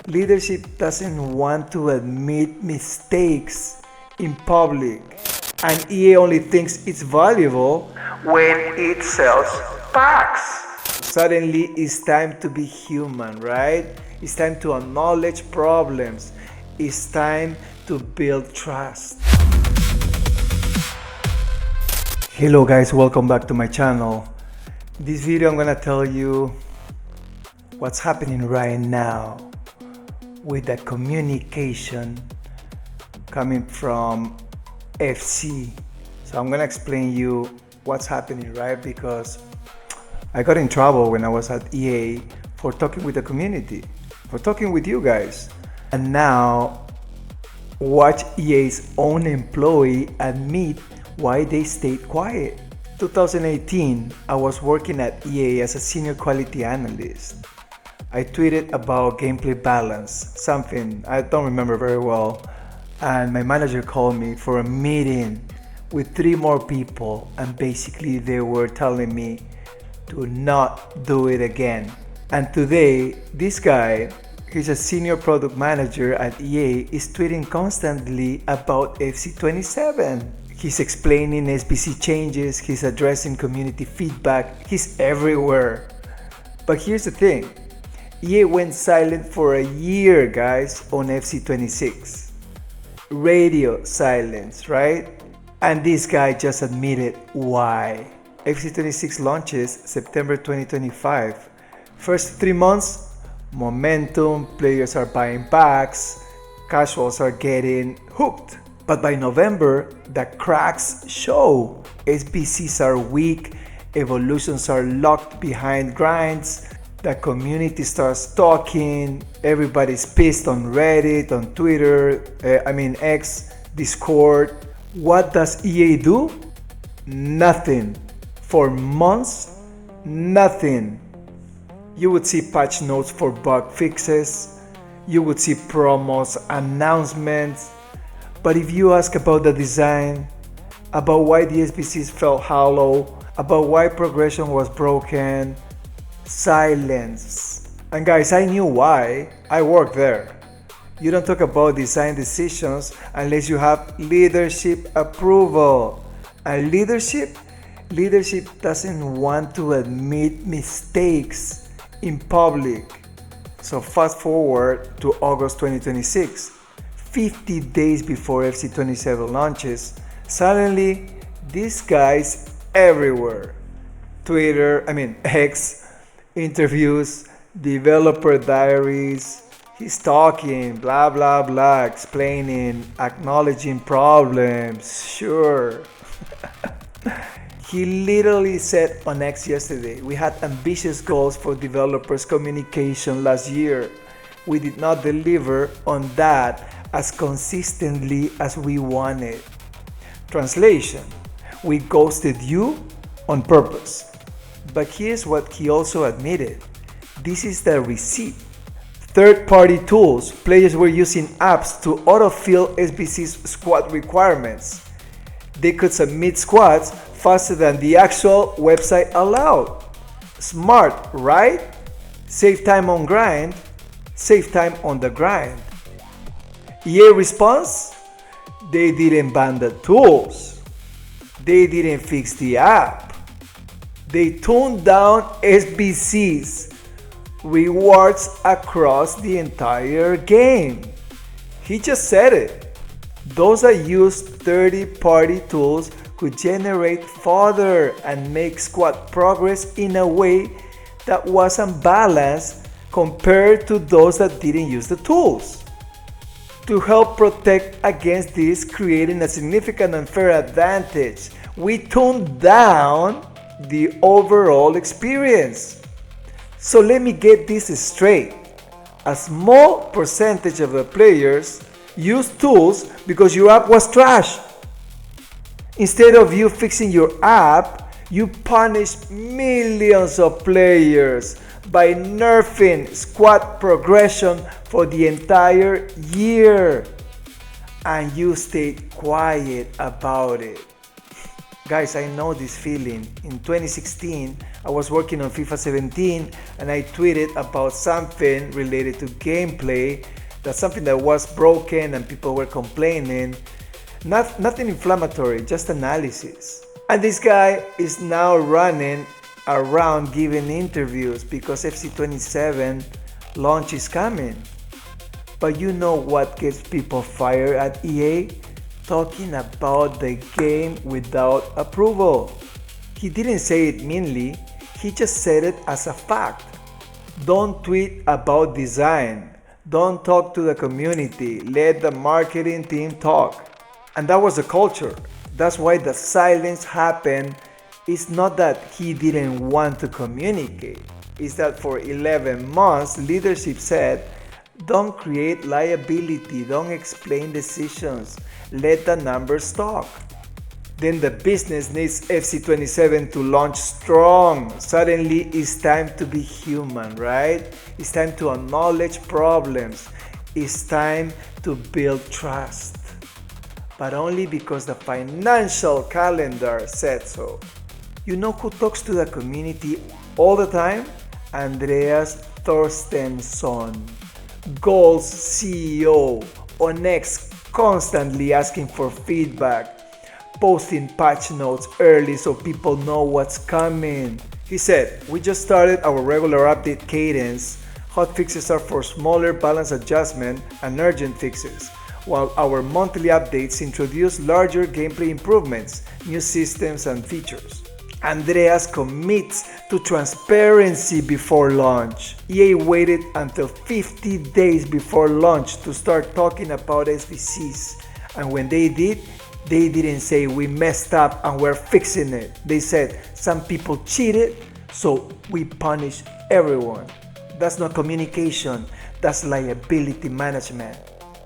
Leadership doesn't want to admit mistakes in public, and EA only thinks it's valuable when it sells packs. Suddenly, it's time to be human, right? It's time to acknowledge problems. It's time to build trust. Hello guys, welcome back to my channel. This video I'm gonna tell you what's happening right now with the communication coming from FC. So I'm gonna explain you what's happening, right? Because I got in trouble when I was at EA for talking with the community, for talking with you guys. And now watch EA's own employee admit why they stayed quiet. 2018, I was working at EA as a senior quality analyst. I tweeted about gameplay balance, something I don't remember very well, and my manager called me for a meeting with 3 more people, and basically they were telling me to not do it again. And today, this guy, he's a senior product manager at EA, is tweeting constantly about FC27. He's explaining SBC changes, he's addressing community feedback, he's everywhere. But here's the thing, EA went silent for a year, guys, on FC26. Radio silence, right? And this guy just admitted why. FC26 launches September 2025. First 3 months, momentum, players are buying packs, casuals are getting hooked. But by November, the cracks show. SBCs are weak, evolutions are locked behind grinds, the community starts talking, everybody's pissed on Reddit, on Twitter, X, Discord. What does EA do? Nothing. For months, nothing. You would see patch notes for bug fixes, you would see promos, announcements, but if you ask about the design, about why the SBCs felt hollow, about why progression was broken, silence. And guys, I knew why. I worked there. You don't talk about design decisions unless you have leadership approval. And leadership doesn't want to admit mistakes in public. So fast forward to August 2026, 50 days before FC27 launches, suddenly this guy's everywhere. Twitter, X, interviews, developer diaries, he's talking, blah blah blah, explaining, acknowledging problems, sure. He literally said on X yesterday, we had ambitious goals for developers communication last year. We did not deliver on that as consistently as we wanted. Translation, we ghosted you on purpose. But here's what he also admitted. This is the receipt. Third-party tools. Players were using apps to autofill SBC's squad requirements. They could submit squads faster than the actual website allowed. Smart, right? Save time on grind, save time on the grind. EA response? They didn't ban the tools. They didn't fix the app. They toned down SBC's rewards across the entire game. He just said it. Those that use third-party tools could generate fodder and make squad progress in a way that wasn't balanced compared to those that didn't use the tools. To help protect against this, creating a significant unfair advantage, we toned down the overall experience. So let me get this straight. A small percentage of the players use tools because your app was trash. Instead of you fixing your app, you punish millions of players by nerfing squad progression for the entire year. And you stayed quiet about it. Guys, I know this feeling. In 2016, I was working on FIFA 17 and I tweeted about something related to gameplay, that's something that was broken and people were complaining. Nothing inflammatory, just analysis. And this guy is now running around giving interviews because FC27 launch is coming. But you know what gets people fired at EA? Talking about the game without approval. He didn't say it meanly, he just said it as a fact. Don't tweet about design. Don't talk to the community. Let the marketing team talk. And that was the culture. That's why the silence happened. It's not that he didn't want to communicate. It's that for 11 months, leadership said, don't create liability, don't explain decisions, let the numbers talk. Then the business needs FC27 to launch strong. Suddenly it's time to be human, right? It's time to acknowledge problems. It's time to build trust. But only because the financial calendar said so. You know who talks to the community all the time? Andreas Thorstensson, Goals CEO on X, constantly asking for feedback, posting patch notes early so people know what's coming. He said, we just started our regular update cadence. Hot fixes are for smaller balance adjustment and urgent fixes, while our monthly updates introduce larger gameplay improvements, new systems and features. Andreas commits to transparency before launch. EA waited until 50 days before launch to start talking about SBCs. And when they did, they didn't say we messed up and we're fixing it. They said some people cheated, so we punish everyone. That's not communication, that's liability management.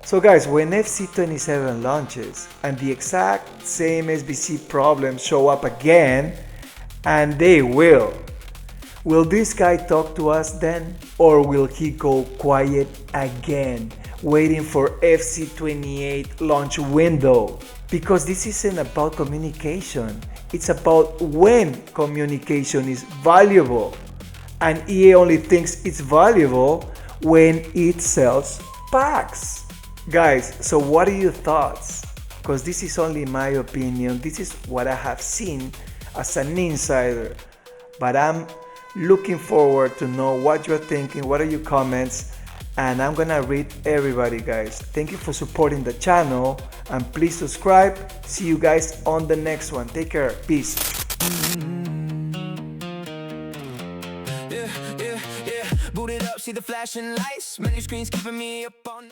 So guys, when FC27 launches and the exact same SBC problems show up again, and they will this guy talk to us then? Or will he go quiet again, waiting for FC28 launch window? Because this isn't about communication, it's about when communication is valuable. And EA only thinks it's valuable when it sells packs. Guys, so what are your thoughts? Because this is only my opinion, this is what I have seen as an insider, but I'm looking forward to know what you're thinking, what are your comments, and I'm gonna read everybody, guys. Thank you for supporting the channel and please subscribe. See you guys on the next one. Take care. Peace. Boot it up, see the flashing lights. Menu screens keeping me up on